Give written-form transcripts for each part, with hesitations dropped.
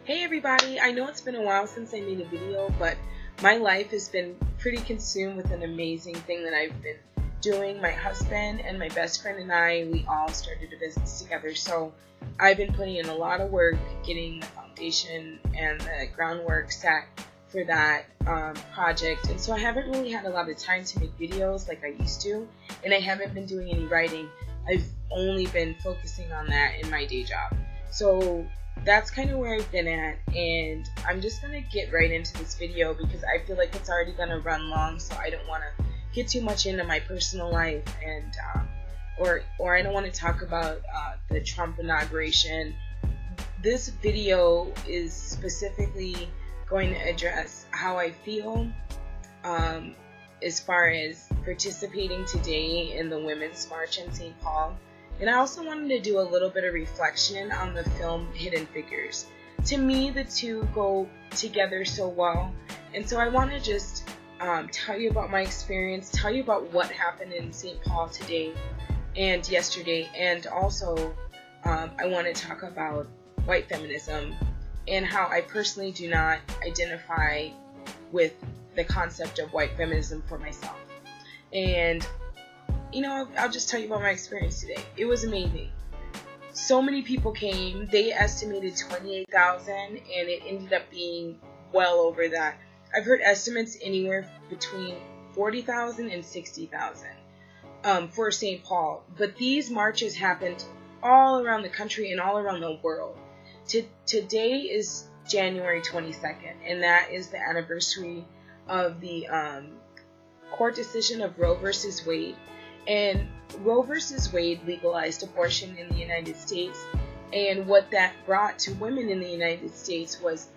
Hey everybody, I know it's been a while since I made a video, but my life has been pretty consumed with an amazing thing that I've been doing. My husband and my best friend and I, we all started a business together, so I've been putting in a lot of work getting the foundation and the groundwork set for that project, and so I haven't really had a lot of time to make videos like I used to, and I haven't been doing any writing. I've only been focusing on that in my day job. So that's kind of where I've been at, and I'm just going to get right into this video because I feel like it's already going to run long, so I don't want to get too much into my personal life, and or I don't want to talk about the Trump inauguration. This video is specifically going to address how I feel as far as participating today in the Women's March in St. Paul. And I also wanted to do a little bit of reflection on the film Hidden Figures. To me, the two go together so well. And so I want to just tell you about my experience, tell you about what happened in St. Paul today and yesterday. And also, I want to talk about white feminism and how I personally do not identify with the concept of white feminism for myself. And you know, I'll just tell you about my experience today. It was amazing. So many people came. They estimated 28,000, and it ended up being well over that. I've heard estimates anywhere between 40,000 and 60,000 for St. Paul. But these marches happened all around the country and all around the world. Today is January 22nd, and that is the anniversary of the court decision of Roe versus Wade. And Roe versus Wade legalized abortion in the United States, and what that brought to women in the United States was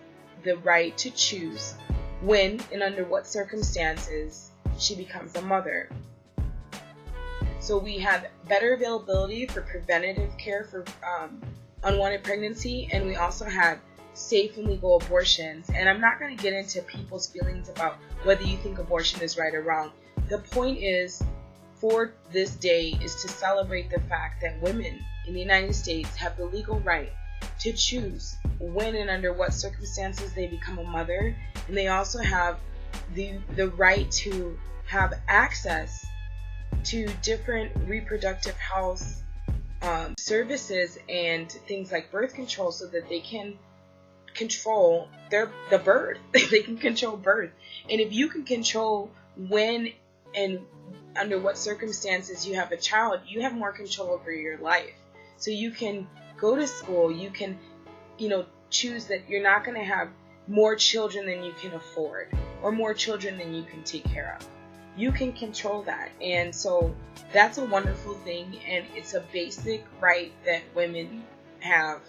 the right to choose when and under what circumstances she becomes a mother. So we have better availability for preventative care for unwanted pregnancy, and we also have safe and legal abortions. And I'm not going to get into people's feelings about whether you think abortion is right or wrong. The point is, for this day is to celebrate the fact that women in the United States have the legal right to choose when and under what circumstances they become a mother, and they also have the right to have access to different reproductive health services and things like birth control, so that they can control the birth. They can control birth, and if you can control when and under what circumstances you have a child, you have more control over your life. So you can go to school, you can, choose that you're not going to have more children than you can afford or more children than you can take care of. You can control that. And so that's a wonderful thing, and it's a basic right that women have.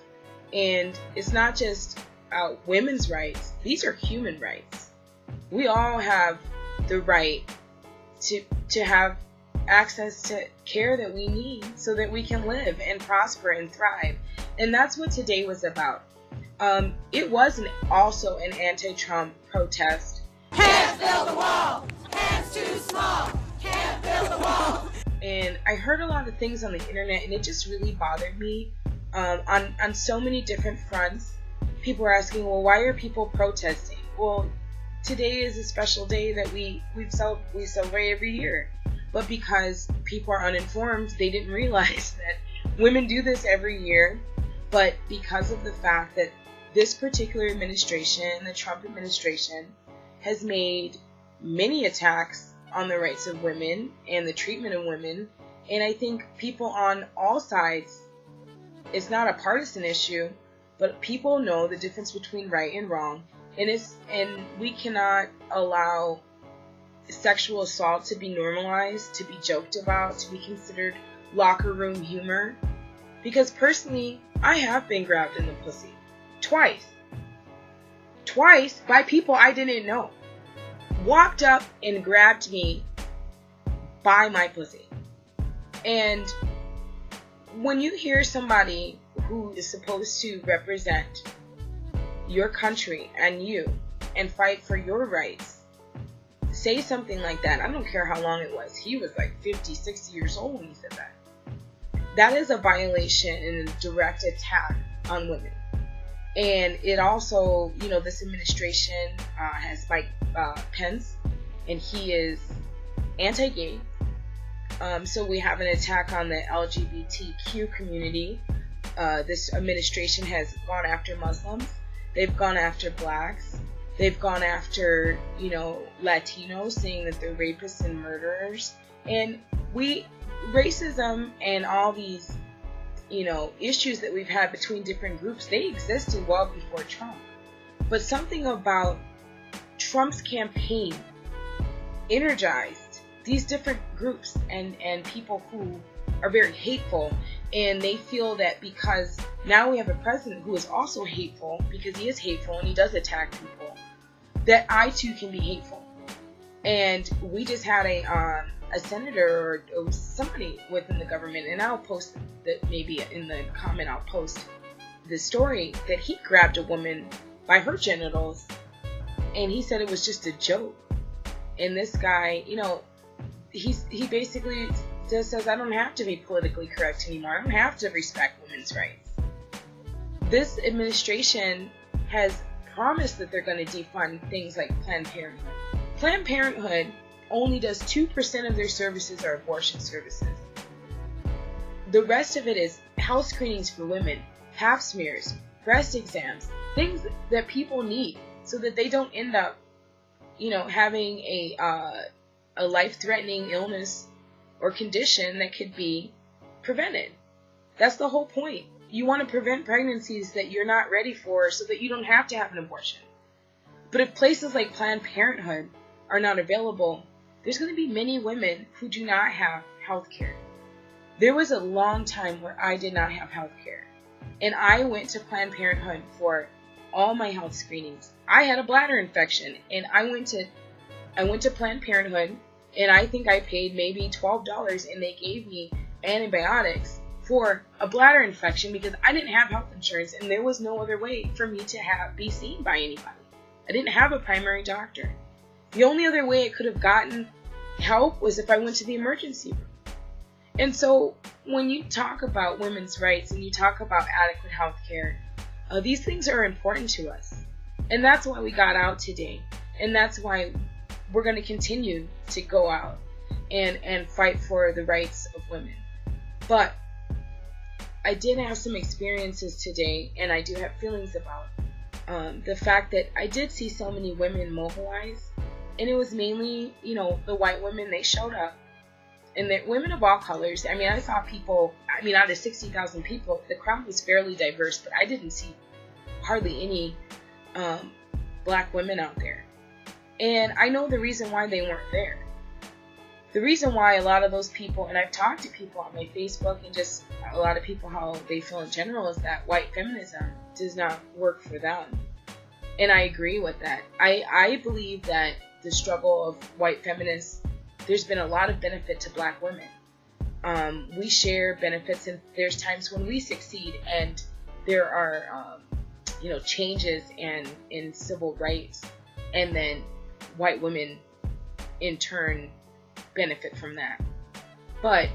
And it's not just women's rights. These are human rights. We all have the right to have access to care that we need so that we can live and prosper and thrive. And that's what today was about. It was also an anti-Trump protest. Can't build a wall, hands too small, can't build a wall. And I heard a lot of things on the internet, and it just really bothered me on so many different fronts. People are asking, well, why are people protesting? Well, today is a special day that we celebrate every year. But because people are uninformed, they didn't realize that women do this every year. But because of the fact that this particular administration, the Trump administration, has made many attacks on the rights of women and the treatment of women, and I think people on all sides, it's not a partisan issue, but people know the difference between right and wrong. And we cannot allow sexual assault to be normalized, to be joked about, to be considered locker room humor. Because personally, I have been grabbed in the pussy. Twice by people I didn't know. Walked up and grabbed me by my pussy. And when you hear somebody who is supposed to represent your country and you and fight for your rights say something like that, I don't care how long it was. He was like 50, 60 years old when he said that. That is a violation and a direct attack on women. And it also, this administration has Mike Pence, and he is anti-gay. So we have an attack on the LGBTQ community. This administration has gone after Muslims. They've gone after blacks. They've gone after, Latinos, saying that they're rapists and murderers. And racism and all these, issues that we've had between different groups, they existed well before Trump. But something about Trump's campaign energized these different groups and people who are very hateful, and they feel that because now we have a president who is also hateful, because he is hateful and he does attack people, that I too can be hateful. And we just had a senator or somebody within the government, and I'll post that, maybe in the comment I'll post the story, that he grabbed a woman by her genitals and he said it was just a joke. And this guy, he basically just says, I don't have to be politically correct anymore. I don't have to respect women's rights. This administration has promised that they're going to defund things like Planned Parenthood. Planned Parenthood only does 2% of their services are abortion services. The rest of it is health screenings for women, pap smears, breast exams, things that people need so that they don't end up, having a life-threatening illness or condition that could be prevented. That's the whole point. You want to prevent pregnancies that you're not ready for so that you don't have to have an abortion. But if places like Planned Parenthood are not available, there's going to be many women who do not have health care. There was a long time where I did not have health care, and I went to Planned Parenthood for all my health screenings. I had a bladder infection, and I went to Planned Parenthood, and I think I paid maybe $12, and they gave me antibiotics for a bladder infection because I didn't have health insurance, and there was no other way for me to be seen by anybody. I didn't have a primary doctor. The only other way I could have gotten help was if I went to the emergency room. And so when you talk about women's rights and you talk about adequate health care, these things are important to us. And that's why we got out today. And that's why we're going to continue to go out and fight for the rights of women. But I did have some experiences today, and I do have feelings about the fact that I did see so many women mobilize. And it was mainly, the white women. They showed up. And the women of all colors. I mean, I saw people, out of 60,000 people, the crowd was fairly diverse, but I didn't see hardly any black women out there. And I know the reason why they weren't there. The reason why a lot of those people, and I've talked to people on my Facebook and just a lot of people how they feel in general, is that white feminism does not work for them. And I agree with that. I believe that the struggle of white feminists, there's been a lot of benefit to black women. We share benefits, and there's times when we succeed, and there are, changes in civil rights, and then white women, in turn, benefit from that. But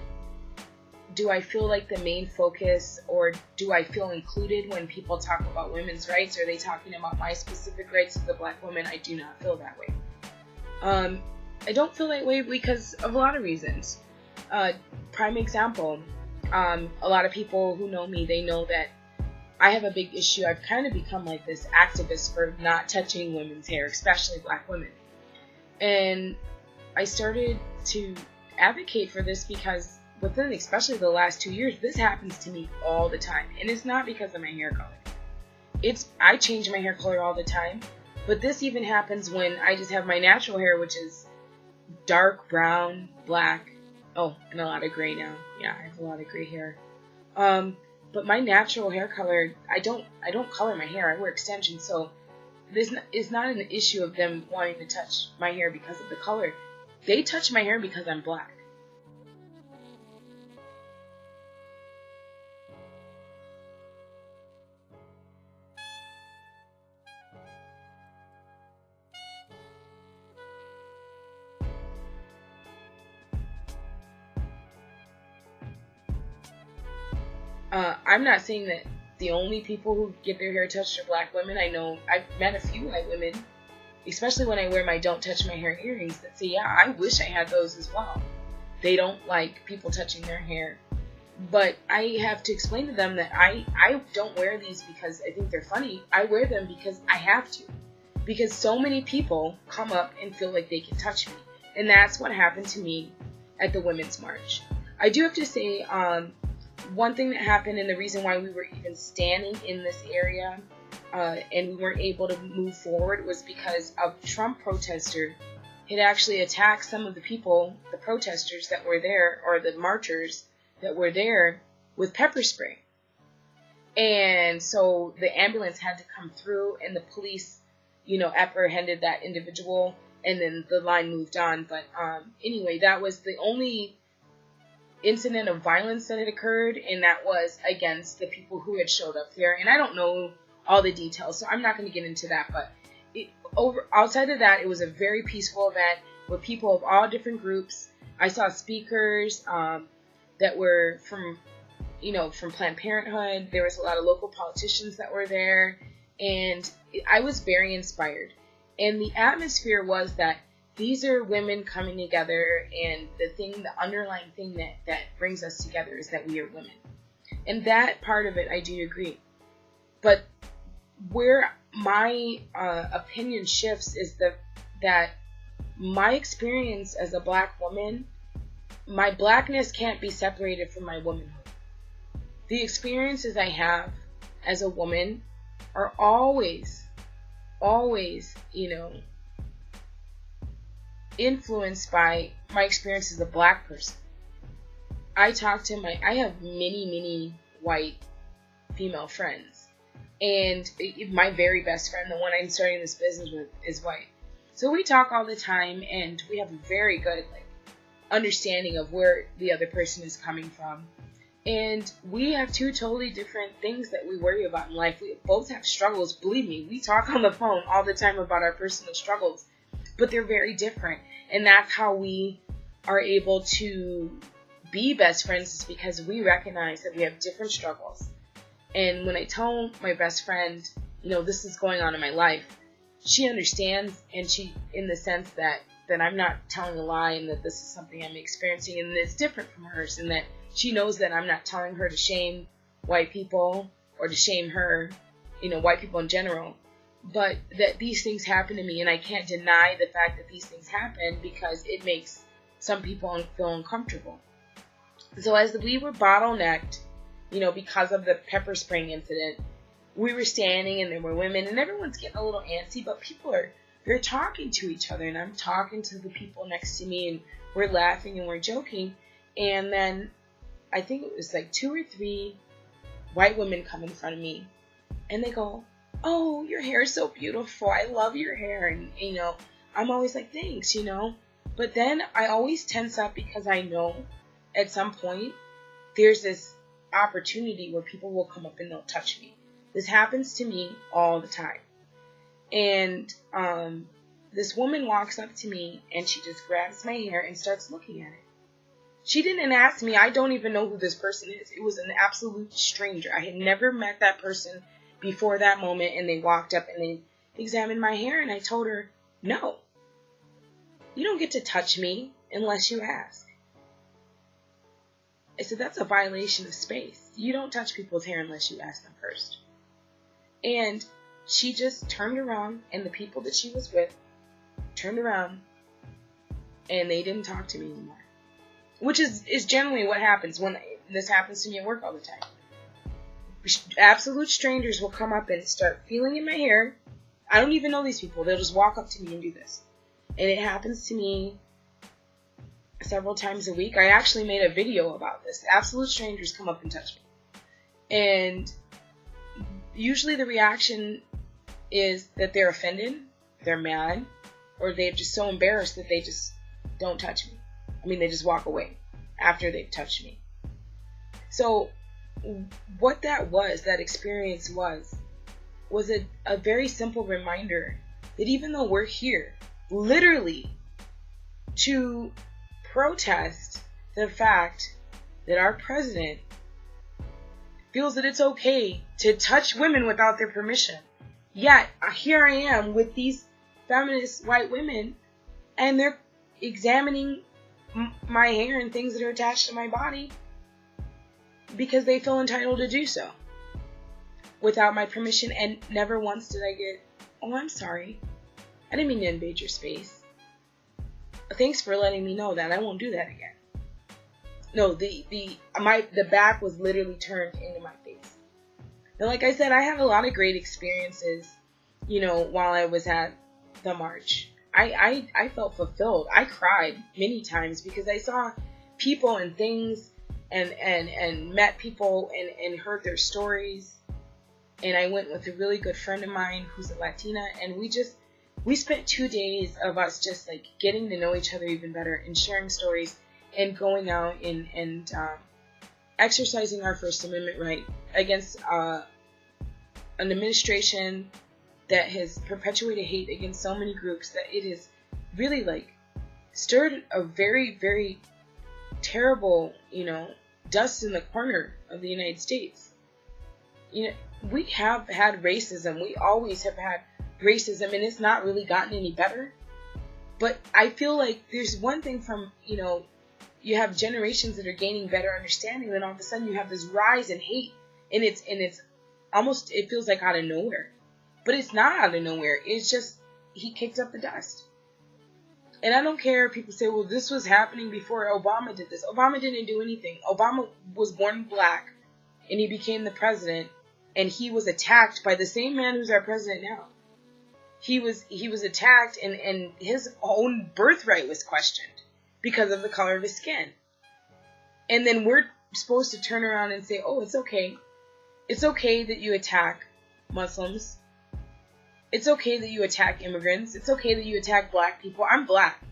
do I feel like the main focus, or do I feel included when people talk about women's rights? Are they talking about my specific rights as a black woman? I do not feel that way. I don't feel that way because of a lot of reasons. Prime example, a lot of people who know me, they know that I have a big issue. I've kind of become like this activist for not touching women's hair, especially black women. And I started to advocate for this because within especially the last 2 years, this happens to me all the time. And it's not because of my hair color. I change my hair color all the time. But this even happens when I just have my natural hair, which is dark brown, black. Oh, and a lot of gray now. Yeah, I have a lot of gray hair. But my natural hair color, I don't color my hair. I wear extensions, so it's not an issue of them wanting to touch my hair because of the color. They touch my hair because I'm black. I'm not saying that the only people who get their hair touched are black women. I know I've met a few white women, especially when I wear my don't touch my hair earrings, that say, yeah, I wish I had those as well. They don't like people touching their hair. But I have to explain to them that I don't wear these because I think they're funny. I wear them because I have to. Because so many people come up and feel like they can touch me. And that's what happened to me at the Women's March. I do have to say, one thing that happened, and the reason why we were even standing in this area and we weren't able to move forward, was because a Trump protester had actually attacked some of the people, the protesters that were there, or the marchers that were there, with pepper spray. And so the ambulance had to come through, and the police, apprehended that individual, and then the line moved on. But anyway, that was the only incident of violence that had occurred, and that was against the people who had showed up there. And I don't know all the details, so I'm not going to get into that. But outside of that, it was a very peaceful event with people of all different groups. I saw speakers that were from Planned Parenthood. There was a lot of local politicians that were there, and I was very inspired. And the atmosphere was that these are women coming together, and the underlying thing that brings us together is that we are women. And that part of it, I do agree. But where my opinion shifts is that my experience as a black woman, my blackness can't be separated from my womanhood. The experiences I have as a woman are always, influenced by my experience as a black person. I have many white female friends, and my very best friend, the one I'm starting this business with, is white. So we talk all the time, and we have a very good understanding of where the other person is coming from. And we have two totally different things that we worry about in life. We both have struggles. Believe me, we talk on the phone all the time about our personal struggles, but they're very different. And that's how we are able to be best friends, is because we recognize that we have different struggles. And when I tell my best friend, this is going on in my life, she understands, and she, in the sense that I'm not telling a lie, and that this is something I'm experiencing, and it's different from hers, and that she knows that I'm not telling her to shame white people or to shame her, white people in general, but that these things happen to me, and I can't deny the fact that these things happen, because it makes some people feel uncomfortable. So as we were bottlenecked, because of the pepper spraying incident, we were standing, and there were women, and everyone's getting a little antsy, but they're talking to each other, and I'm talking to the people next to me, and we're laughing and we're joking. And then I think it was 2 or 3 white women come in front of me, and they go, "Oh, your hair is so beautiful. I love your hair." And, I'm always like, "Thanks," But then I always tense up, because I know at some point there's this opportunity where people will come up and they'll touch me. This happens to me all the time. And this woman walks up to me, and she just grabs my hair and starts looking at it. She didn't ask me. I don't even know who this person is. It was an absolute stranger. I had never met that person before that moment, and they walked up and they examined my hair, and I told her, "No, you don't get to touch me unless you ask." I said, "That's a violation of space. You don't touch people's hair unless you ask them first." And she just turned around, and the people that she was with turned around, and they didn't talk to me anymore. Which is generally what happens when this happens to me at work all the time. Absolute strangers will come up and start feeling in my hair. I don't even know these people. They'll just walk up to me and do this. And it happens to me several times a week. I actually made a video about this. Absolute strangers come up and touch me. And usually the reaction is that they're offended, they're mad, or they're just so embarrassed that they just don't touch me. They just walk away after they've touched me. So what that experience was a very simple reminder that even though we're here, literally, to protest the fact that our president feels that it's okay to touch women without their permission. Yet, here I am with these feminist white women, and they're examining my hair and things that are attached to my body because they feel entitled to do so without my permission. And never once did I get, oh, I'm sorry, I didn't mean to invade your space. Thanks for letting me know that. I won't do that again. No, the back was literally turned into my face. And like I said, I had a lot of great experiences, while I was at the march. I felt fulfilled. I cried many times because I saw people and things and met people and heard their stories. And I went with a really good friend of mine who's a Latina, and we spent 2 days of us just like getting to know each other even better and sharing stories and going out and exercising our First Amendment right against an administration that has perpetuated hate against so many groups that it has really like stirred a very, very terrible, dust in the corner of the United States. We have had racism. We always have had racism, and it's not really gotten any better. But I feel like there's one thing from, you have generations that are gaining better understanding, then all of a sudden you have this rise in hate, and it's almost, it feels like out of nowhere. But it's not out of nowhere. It's just, he kicked up the dust. And I don't care if people say, well, this was happening before Obama did this. Obama didn't do anything. Obama was born black, and he became the president, and he was attacked by the same man who's our president now. He was attacked, and his own birthright was questioned because of the color of his skin. And then we're supposed to turn around and say, oh, it's okay. It's okay that you attack Muslims. It's okay that you attack immigrants. It's okay that you attack black people. I'm black.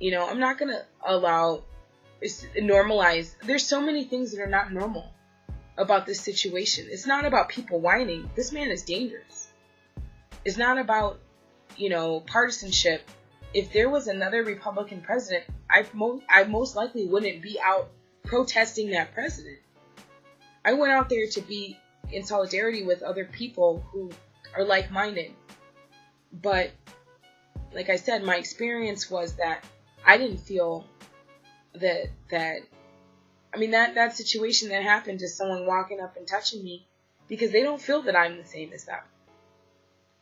I'm not going to allow, normalize. There's so many things that are not normal about this situation. It's not about people whining. This man is dangerous. It's not about, partisanship. If there was another Republican president, I most likely wouldn't be out protesting that president. I went out there to be in solidarity with other people who are like-minded. But, like I said, my experience was that I didn't feel that situation that happened to someone walking up and touching me, because they don't feel that I'm the same as them.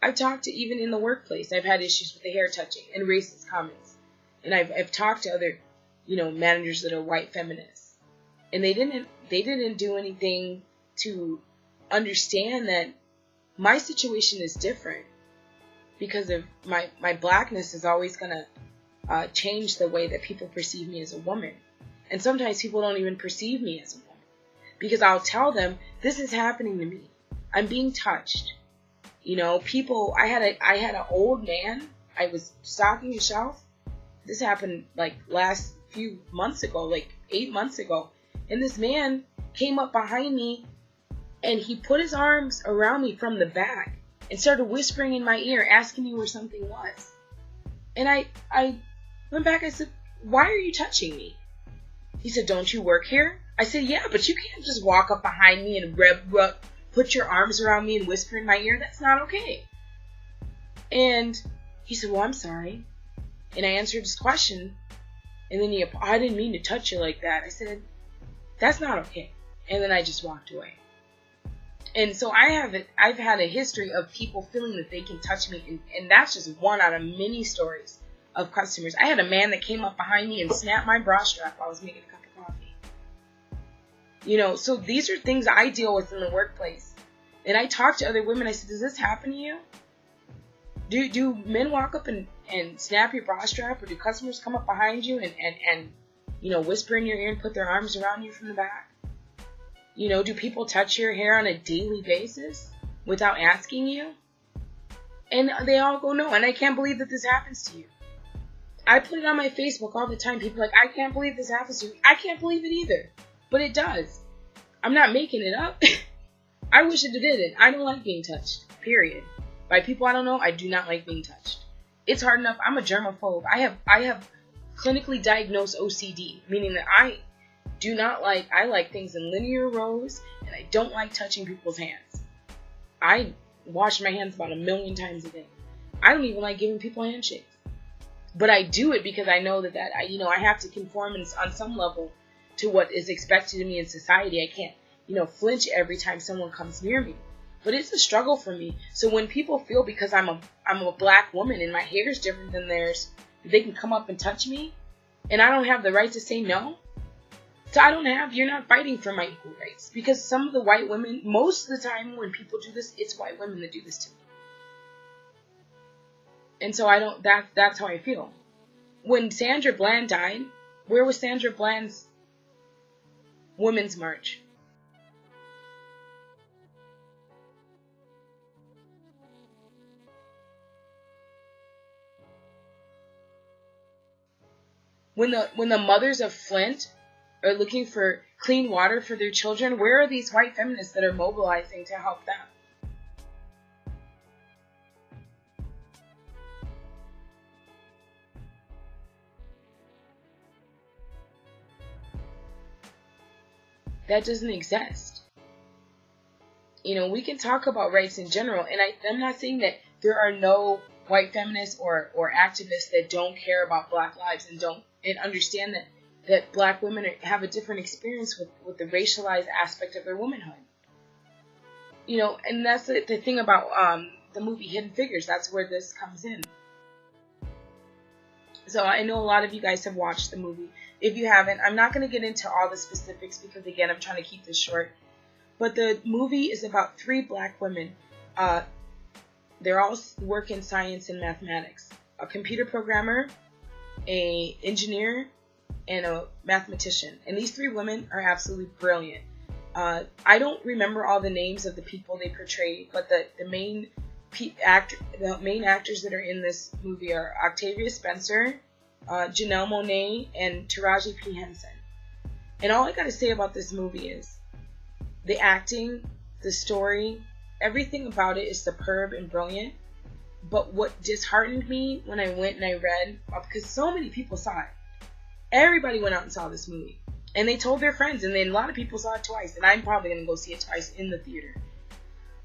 I've talked to, even in the workplace, I've had issues with the hair touching and racist comments. And I've talked to other, managers that are white feminists. And they didn't do anything to understand that my situation is different because of my blackness is always going to change the way that people perceive me as a woman. And sometimes people don't even perceive me as a woman because I'll tell them, this is happening to me. I'm being touched. People, I had an old man. I was stocking a shelf. This happened like last few months ago, like 8 months ago. And this man came up behind me and he put his arms around me from the back and started whispering in my ear, asking me where something was. And I went back, I said, why are you touching me? He said, don't you work here? I said, yeah, but you can't just walk up behind me and put your arms around me and whisper in my ear. That's not okay. And he said, well, I'm sorry. And I answered his question. And then I didn't mean to touch you like that. I said, that's not okay. And then I just walked away. And so I've had a history of people feeling that they can touch me. And that's just one out of many stories of customers. I had a man that came up behind me and snapped my bra strap while I was making a cup of coffee. So these are things I deal with in the workplace. And I talk to other women. I said, does this happen to you? Do men walk up and snap your bra strap? Or do customers come up behind you and whisper in your ear and put their arms around you from the back? Do people touch your hair on a daily basis without asking you? And they all go, no. And I can't believe that this happens to you. I put it on my Facebook all the time. People are like, I can't believe this happens to you. I can't believe it either. But it does. I'm not making it up. I wish it didn't. I don't like being touched. Period. By people I don't know, I do not like being touched. It's hard enough. I'm a germaphobe. I have clinically diagnosed OCD, meaning that I do not like, I like things in linear rows, and I don't like touching people's hands. I wash my hands about 1,000,000 times a day. I don't even like giving people handshakes. But I do it because I know that I have to conform on some level to what is expected of me in society. I can't, flinch every time someone comes near me. But it's a struggle for me. So when people feel because I'm a black woman and my hair is different than theirs, they can come up and touch me, and I don't have the right to say no. So you're not fighting for my equal rights. Because some of the white women, most of the time when people do this, it's white women that do this to me. And so that's how I feel. When Sandra Bland died, where was Sandra Bland's Women's March? When the mothers of Flint are looking for clean water for their children, where are these white feminists that are mobilizing to help them? That doesn't exist. We can talk about rights in general, and I'm not saying that there are no white feminists or activists that don't care about black lives and understand that black women have a different experience with the racialized aspect of their womanhood. And that's the thing about the movie Hidden Figures. That's where this comes in. So I know a lot of you guys have watched the movie. If you haven't, I'm not going to get into all the specifics because, again, I'm trying to keep this short. But the movie is about 3 black women. They're all work in science and mathematics. A computer programmer, an engineer, and a mathematician. And these 3 women are absolutely brilliant. I don't remember all the names of the people they portray, but the main actors that are in this movie are Octavia Spencer, Janelle Monáe, and Taraji P. Henson. And all I gotta say about this movie is the acting, the story, everything about it is superb and brilliant. But what disheartened me when I went and I read, because so many people saw it, everybody went out and saw this movie. And they told their friends, and then a lot of people saw it twice, and I'm probably gonna go see it twice in the theater.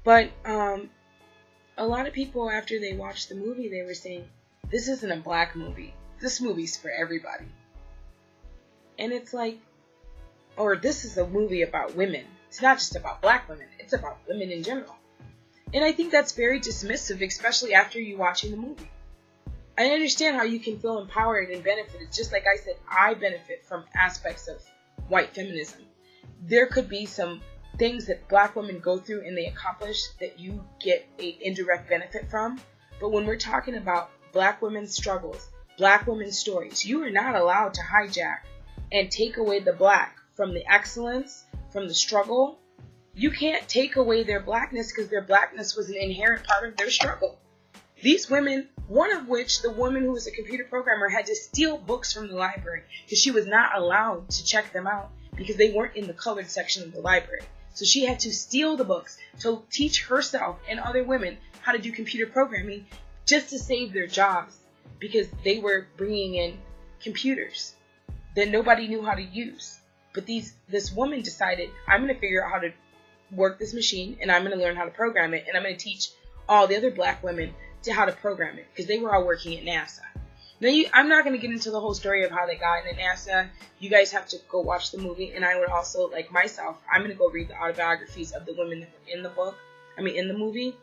But a lot of people, after they watched the movie, they were saying, this isn't a black movie. This movie's for everybody. And it's like, or this is a movie about women. It's not just about black women. It's about women in general. And I think that's very dismissive, especially after you watching the movie. I understand how you can feel empowered and benefit. It's just like I said, I benefit from aspects of white feminism. There could be some things that black women go through and they accomplish that you get an indirect benefit from. But when we're talking about black women's struggles, black women's stories, you are not allowed to hijack and take away the black from the excellence, from the struggle. You can't take away their blackness because their blackness was an inherent part of their struggle. These women, one of which, the woman who was a computer programmer, had to steal books from the library because she was not allowed to check them out because they weren't in the colored section of the library. So she had to steal the books to teach herself and other women how to do computer programming just to save their jobs because they were bringing in computers that nobody knew how to use. But this woman decided, I'm going to figure out how to work this machine and I'm going to learn how to program it, and I'm going to teach all the other black women to how to program it because they were all working at NASA. Now, I'm not going to get into the whole story of how they got into NASA. You guys have to go watch the movie, and I would also, like myself, I'm going to go read the autobiographies of the women that were in the movie.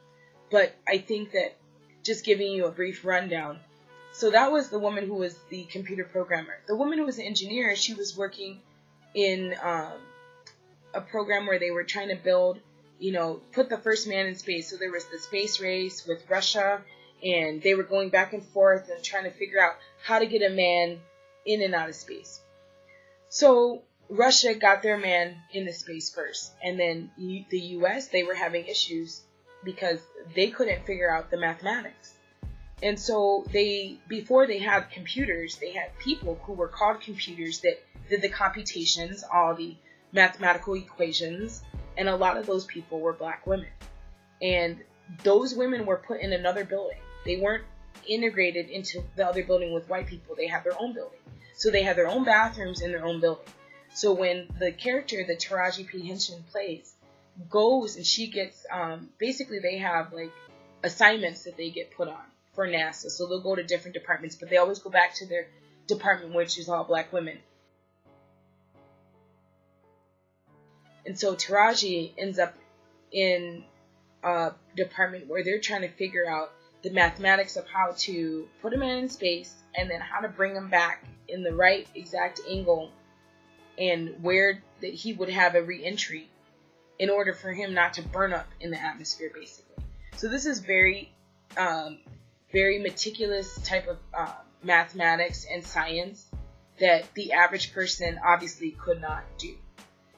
But I think that just giving you a brief rundown. So that was the woman who was the computer programmer. The woman who was the engineer, she was working in a program where they were trying to build, put the first man in space. So there was the space race with Russia, and they were going back and forth and trying to figure out how to get a man in and out of space. So Russia got their man into space first. And then the U.S., they were having issues because they couldn't figure out the mathematics. And so before they had computers, they had people who were called computers that did the computations, all the mathematical equations, and a lot of those people were black women. And those women were put in another building. They weren't integrated into the other building with white people. They had their own building. So they had their own bathrooms in their own building. So when the character that Taraji P. Henson plays goes and she gets, basically they have like assignments that they get put on for NASA. So they'll go to different departments, but they always go back to their department, which is all black women. And so Taraji ends up in a department where they're trying to figure out the mathematics of how to put a man in space and then how to bring him back in the right exact angle and where that he would have a re-entry in order for him not to burn up in the atmosphere, basically. So this is very, very meticulous type of mathematics and science that the average person obviously could not do.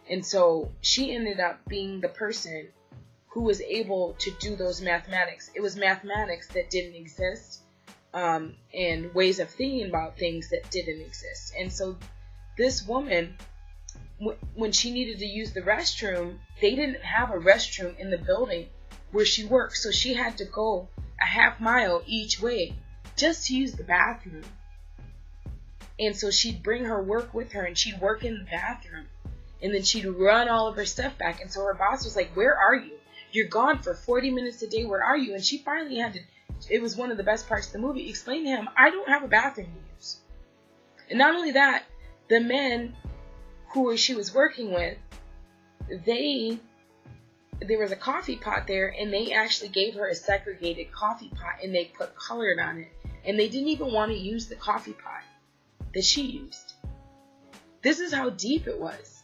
And so she ended up being the person who was able to do those mathematics. It was mathematics that didn't exist, and ways of thinking about things that didn't exist. And so this woman, when she needed to use the restroom, they didn't have a restroom in the building where she worked. So she had to go a half mile each way just to use the bathroom. And so she'd bring her work with her and she'd work in the bathroom. And then she'd run all of her stuff back. And so her boss was like, "Where are you? You're gone for 40 minutes a day. Where are you?" And she finally had to, it was one of the best parts of the movie, explain to him, "I don't have a bathroom to use." And not only that, the men who she was working with, there was a coffee pot there, and they actually gave her a segregated coffee pot, and they put colored on it. And they didn't even want to use the coffee pot that she used. This is how deep it was.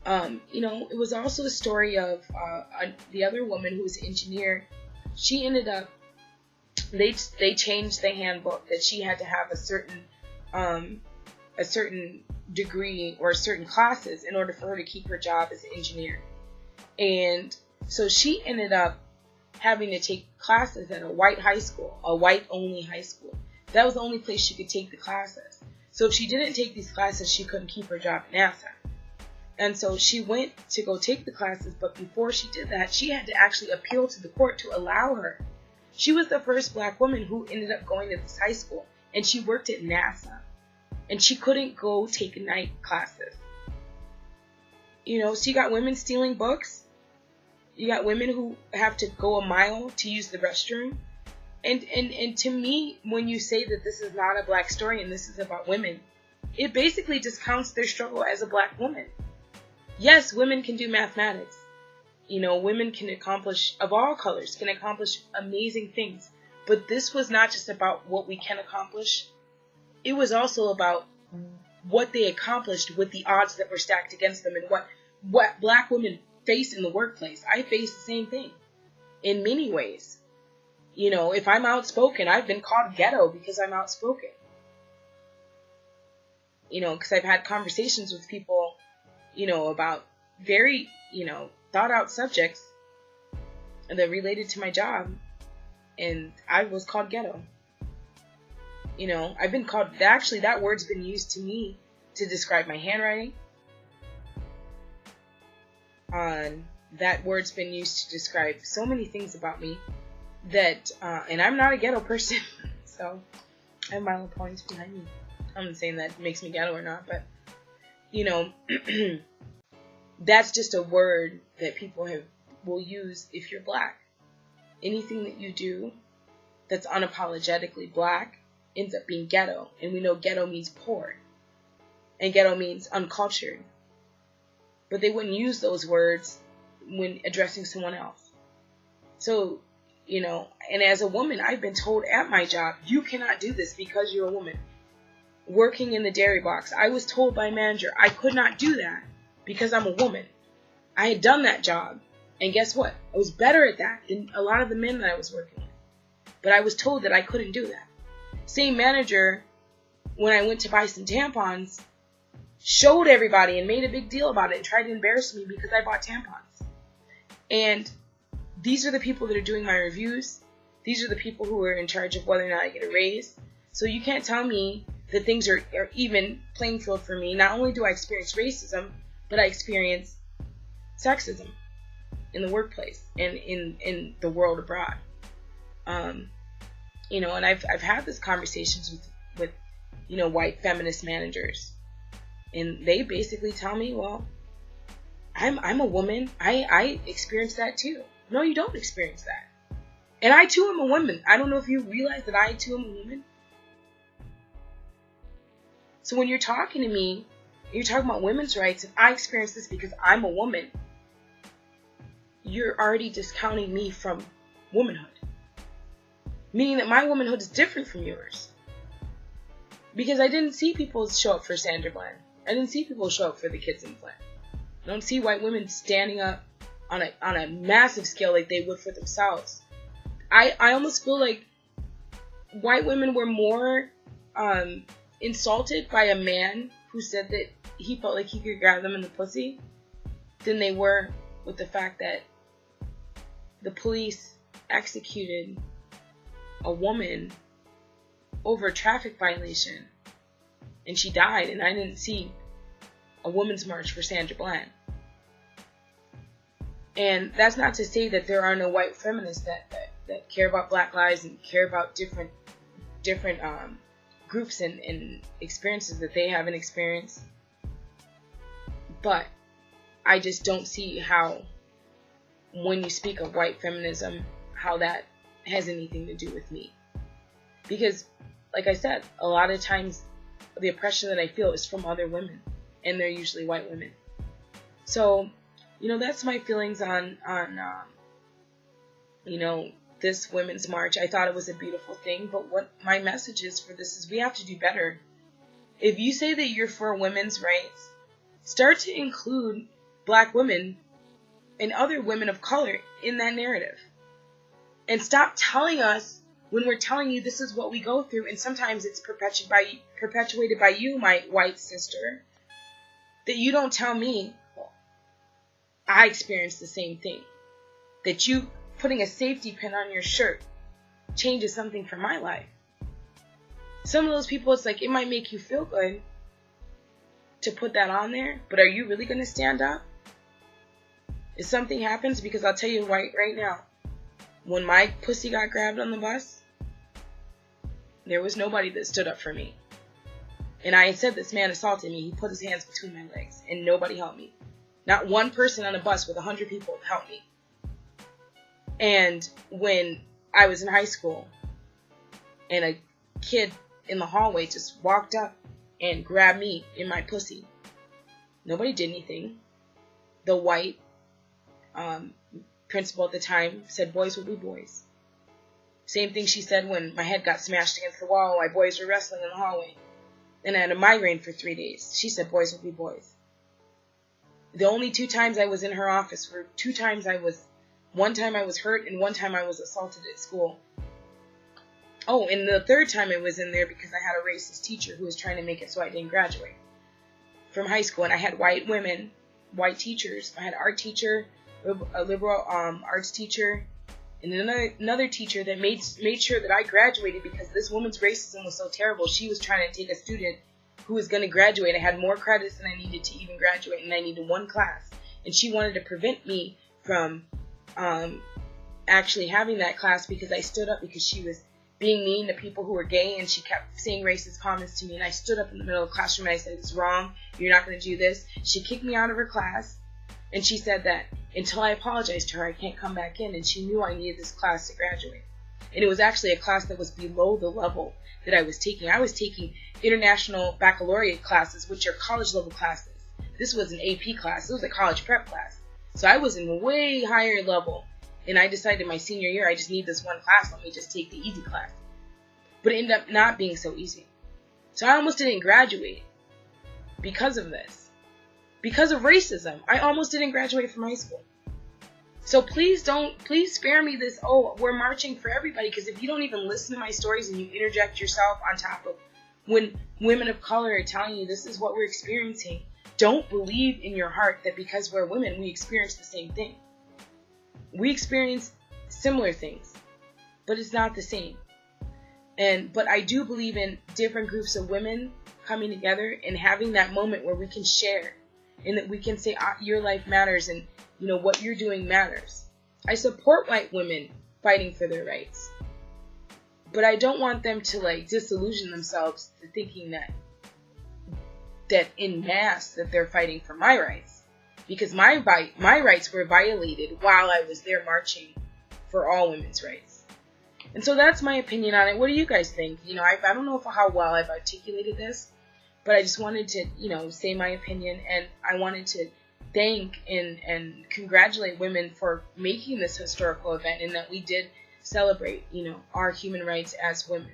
It was also a story of the other woman who was an engineer. She ended up, they changed the handbook that she had to have a certain degree or certain classes in order for her to keep her job as an engineer. And so she ended up having to take classes at a white high school, a white-only high school. That was the only place she could take the classes. So if she didn't take these classes, she couldn't keep her job at NASA. And so she went to go take the classes, but before she did that, she had to actually appeal to the court to allow her. She was the first black woman who ended up going to this high school, and she worked at NASA. And she couldn't go take night classes. So you got women stealing books. You got women who have to go a mile to use the restroom. And to me, when you say that this is not a black story and this is about women, it basically discounts their struggle as a black woman. Yes, women can do mathematics. Women can accomplish, of all colors, can accomplish amazing things. But this was not just about what we can accomplish. It was also about what they accomplished with the odds that were stacked against them and what black women face in the workplace. I face the same thing in many ways. If I'm outspoken, I've been called ghetto because I'm outspoken. Because I've had conversations with people, about very, thought out subjects that related to my job. And I was called ghetto. I've been called, actually that word's been used to me to describe my handwriting. That word's been used to describe so many things about me that, and I'm not a ghetto person, so I have my own points behind me. I'm not saying that makes me ghetto or not, but, that's just a word that people will use if you're black. Anything that you do that's unapologetically black ends up being ghetto. And we know ghetto means poor. And ghetto means uncultured. But they wouldn't use those words when addressing someone else. So, and as a woman, I've been told at my job, you cannot do this because you're a woman. Working in the dairy box, I was told by a manager I could not do that because I'm a woman. I had done that job. And guess what? I was better at that than a lot of the men that I was working with. But I was told that I couldn't do that. Same manager, when I went to buy some tampons, showed everybody and made a big deal about it and tried to embarrass me because I bought tampons. And these are the people that are doing my reviews. These are the people who are in charge of whether or not I get a raise. So you can't tell me that things are even playing field for me. Not only do I experience racism, but I experience sexism in the workplace and in the world abroad. And I've had these conversations with white feminist managers. And they basically tell me, well, I'm a woman. I experience that too. No, you don't experience that. And I too am a woman. I don't know if you realize that I too am a woman. So when you're talking to me, you're talking about women's rights, and I experience this because I'm a woman, you're already discounting me from womanhood. Meaning that my womanhood is different from yours. Because I didn't see people show up for Sandra Bland. I didn't see people show up for the kids in Flint. I don't see white women standing up on a massive scale like they would for themselves. I almost feel like white women were more insulted by a man who said that he felt like he could grab them in the pussy than they were with the fact that the police executed a woman over a traffic violation and she died, and I didn't see a women's march for Sandra Bland. And that's not to say that there are no white feminists that care about black lives and care about different groups and experiences that they haven't experienced. But I just don't see how, when you speak of white feminism, how that has anything to do with me. Because, like I said, a lot of times the oppression that I feel is from other women, and they're usually white women. So, that's my feelings on this women's march. I thought it was a beautiful thing, but what my message is for this is we have to do better. If you say that you're for women's rights, start to include black women and other women of color in that narrative. And stop telling us, when we're telling you this is what we go through, and sometimes it's perpetuated by you, my white sister, that you don't tell me, well, I experienced the same thing. That you putting a safety pin on your shirt changes something for my life. Some of those people, it's like, it might make you feel good to put that on there, but are you really going to stand up if something happens? Because I'll tell you right now, when my pussy got grabbed on the bus, there was nobody that stood up for me. And I said this man assaulted me. He put his hands between my legs, and nobody helped me. Not one person on a bus with 100 people helped me. And when I was in high school, and a kid in the hallway just walked up and grabbed me in my pussy, nobody did anything. The white principal at the time said boys will be boys. Same thing she said when my head got smashed against the wall while boys were wrestling in the hallway. And I had a migraine for 3 days. She said boys will be boys. The only 2 times I was in her office were 2 times one time I was hurt and one time I was assaulted at school. Oh, and the 3rd time I was in there because I had a racist teacher who was trying to make it so I didn't graduate from high school. And I had white women, white teachers. I had an art teacher, a liberal arts teacher, and another teacher that made sure that I graduated because this woman's racism was so terrible. She was trying to take a student who was going to graduate. I had more credits than I needed to even graduate, and I needed 1 class. And she wanted to prevent me from actually having that class because I stood up, because she was being mean to people who were gay, and she kept saying racist comments to me. And I stood up in the middle of the classroom and I said, it's wrong. You're not going to do this. She kicked me out of her class. And she said that until I apologized to her, I can't come back in. And she knew I needed this class to graduate. And it was actually a class that was below the level that I was taking. I was taking international baccalaureate classes, which are college level classes. This was an AP class. It was a college prep class. So I was in a way higher level. And I decided my senior year, I just need this 1 class. Let me just take the easy class. But it ended up not being so easy. So I almost didn't graduate because of this. Because of racism. I almost didn't graduate from high school. So please spare me this, oh, we're marching for everybody. Because if you don't even listen to my stories and you interject yourself on top of when women of color are telling you this is what we're experiencing, don't believe in your heart that because we're women, we experience the same thing. We experience similar things, but it's not the same. But I do believe in different groups of women coming together and having that moment where we can share and that we can say your life matters and what you're doing matters. I support white women fighting for their rights, but I don't want them to disillusion themselves to thinking that that in mass that they're fighting for my rights, because my rights were violated while I was there marching for all women's rights. And so that's my opinion on it. What do you guys think? I don't know how well I've articulated this, but I just wanted to, say my opinion, and I wanted to thank and congratulate women for making this historical event, and that we did celebrate, our human rights as women.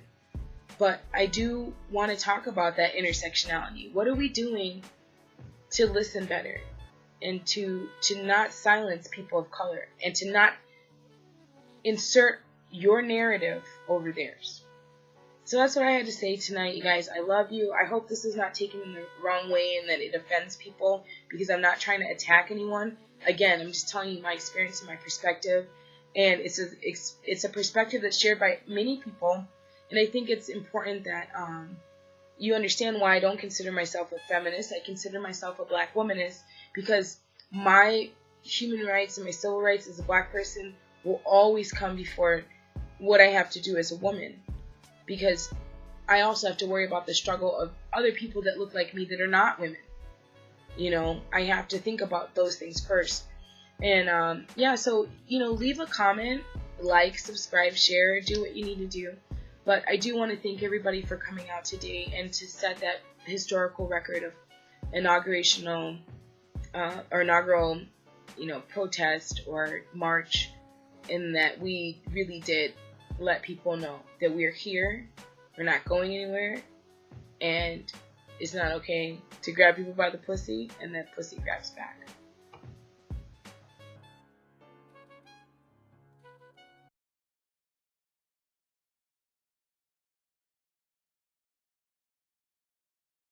But I do want to talk about that intersectionality. What are we doing to listen better, and to not silence people of color, and to not insert your narrative over theirs? So that's what I had to say tonight, you guys. I love you. I hope this is not taken in the wrong way and that it offends people, because I'm not trying to attack anyone. Again, I'm just telling you my experience and my perspective, and it's a perspective that's shared by many people, and I think it's important that you understand why I don't consider myself a feminist. I consider myself a Black womanist, because my human rights and my civil rights as a Black person will always come before what I have to do as a woman, because I also have to worry about the struggle of other people that look like me that are not women. I have to think about those things first. And so leave a comment, like, subscribe, share, do what you need to do. But I do want to thank everybody for coming out today and to set that historical record of inaugural protest or march, in that we really did let people know that we're here, we're not going anywhere, and it's not okay to grab people by the pussy and then pussy grabs back.